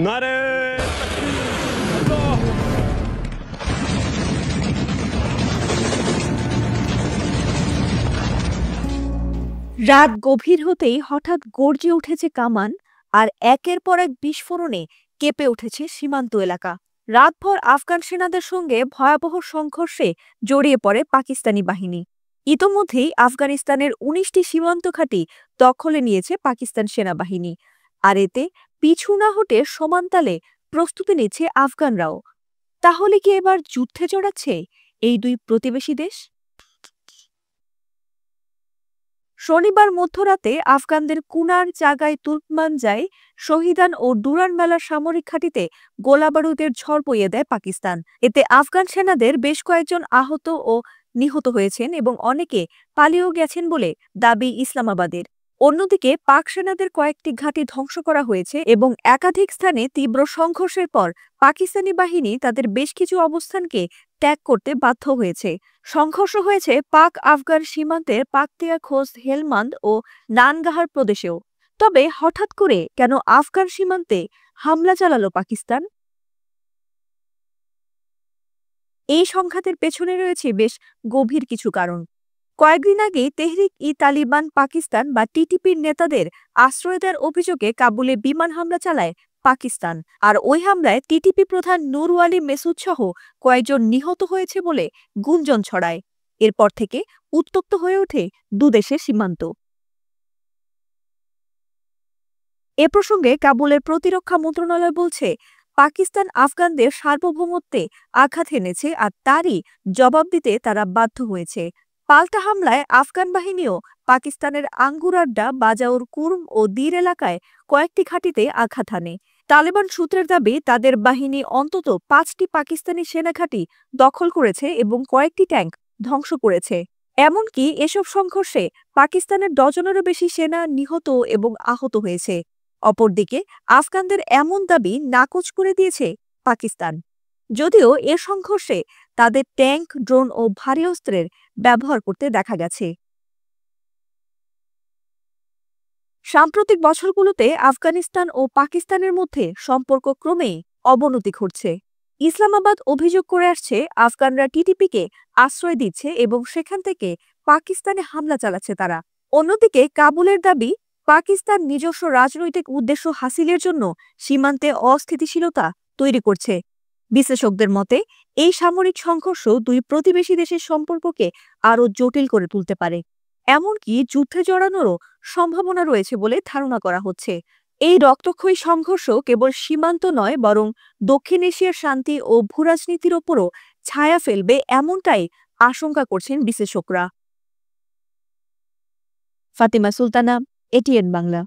নারে তাকবীর! আল্লাহ! রাত গভীর হতেই হঠাৎ গর্জে উঠেছে কামান, আর একের পর এক বিস্ফোরণে কেঁপে উঠেছে সীমান্ত এলাকা। রাতভর আফগান সেনাদের সঙ্গে ভয়াবহ সংঘর্ষে জড়িয়ে পড়ে পাকিস্তানি বাহিনী। ইতোমধ্যেই আফগানিস্তানের ১৯টি সীমান্ত ঘাঁটি দখলে নিয়েছে পাকিস্তান সেনাবাহিনী, আর এতে পিছু না হটে সমানতালে প্রস্তুতি নিচ্ছে আফগানরাও। তাহলে কি এবার যুদ্ধে জড়াচ্ছে এই দুই প্রতিবেশী দেশ? শনিবার মধ্যরাতে আফগানদের কুনার জাগায় তুর্কমানজাই, শহীদান ও ডুরান মেলার সামরিক ঘাঁটিতে গোলাবারুদের ঝড় বইয়ে দেয় পাকিস্তান। এতে আফগান সেনাদের বেশ কয়েকজন আহত ও নিহত হয়েছেন এবং অনেকে পালিয়েও গেছেন বলে দাবি ইসলামাবাদের। অন্যদিকে পাক সেনাদের কয়েকটি ঘাঁটি ধ্বংস করা হয়েছে এবং একাধিক স্থানে তীব্র সংঘর্ষের পর পাকিস্তানি বাহিনী তাদের বেশ কিছু অবস্থানকে ত্যাগ করতে বাধ্য হয়েছে। সংঘর্ষ হয়েছে পাক আফগান সীমান্তের পাকতিয়া খোস্ত হেলমান্দ ও নানগাহার প্রদেশেও। তবে হঠাৎ করে কেন আফগান সীমান্তে হামলা চালালো পাকিস্তান? এই সংঘাতের পেছনে রয়েছে বেশ গভীর কিছু কারণ। কয়েকদিন আগে তেহরিক ই তালিবান পাকিস্তান বা টিটিপির নেতাদের আশ্রয় দেওয়ার অভিযোগে কাবুলে বিমান হামলা চালায় পাকিস্তান, আর ওই হামলায় টিটিপি প্রধান নূর ওয়ালি মেসুদ সহ কয়েকজন নিহত হয়েছে বলে গুঞ্জন ছড়ায়। এরপর থেকে উত্তপ্ত হয়ে ওঠে দুদেশের সীমান্ত। এ প্রসঙ্গে কাবুলের প্রতিরক্ষা মন্ত্রণালয় বলছে, পাকিস্তান আফগানদের সার্বভৌমত্বে আঘাত এনেছে আর তারই জবাব দিতে তারা বাধ্য হয়েছে। পাল্টা হামলায় আফগান বাহিনীও পাকিস্তানের আঙ্গুরাড্ডা, বাজাউর কুর্ম ও দির এলাকায় কয়েকটি ঘাঁটিতে আঘাত হানে। তালেবান সূত্রের দাবি, তাদের বাহিনী অন্তত ৫টি পাকিস্তানি সেনা ঘাঁটি দখল করেছে এবং কয়েকটি ট্যাঙ্ক ধ্বংস করেছে। এমনকি এসব সংঘর্ষে পাকিস্তানের ডজনেরও বেশি সেনা নিহত এবং আহত হয়েছে। অপরদিকে আফগানদের এমন দাবি নাকচ করে দিয়েছে পাকিস্তান, যদিও এ সংঘর্ষে তাদের ট্যাঙ্ক, ড্রোন ও ভারী অস্ত্রের ব্যবহার করতে দেখা গেছে। সাম্প্রতিক বছরগুলোতে আফগানিস্তান ও পাকিস্তানের মধ্যে সম্পর্ক ক্রমেই অবনতি ঘটছে। ইসলামাবাদ অভিযোগ করে আসছে, আফগানরা টিটিপিকে আশ্রয় দিচ্ছে এবং সেখান থেকে পাকিস্তানে হামলা চালাচ্ছে তারা। অন্যদিকে কাবুলের দাবি, পাকিস্তান নিজস্ব রাজনৈতিক উদ্দেশ্য হাসিলের জন্য সীমান্তে অস্থিতিশীলতা তৈরি করছে। বিশ্লেষকদের মতে, এই সামরিক সংঘর্ষ দুই প্রতিবেশী দেশের সম্পর্ককে আরও জটিল করে তুলতে পারে, এমনকি যুদ্ধে জড়ানোরও সম্ভাবনা রয়েছে বলে ধারণা করা হচ্ছে। এই রক্তক্ষয়ী সংঘর্ষ কেবল সীমান্ত নয়, বরং দক্ষিণ এশিয়ার শান্তি ও ভূরাজনীতির ওপরও ছায়া ফেলবে, এমনটাই আশঙ্কা করছেন বিশ্লেষকরা। ফাতিমা সুলতানা, এটিএন বাংলা।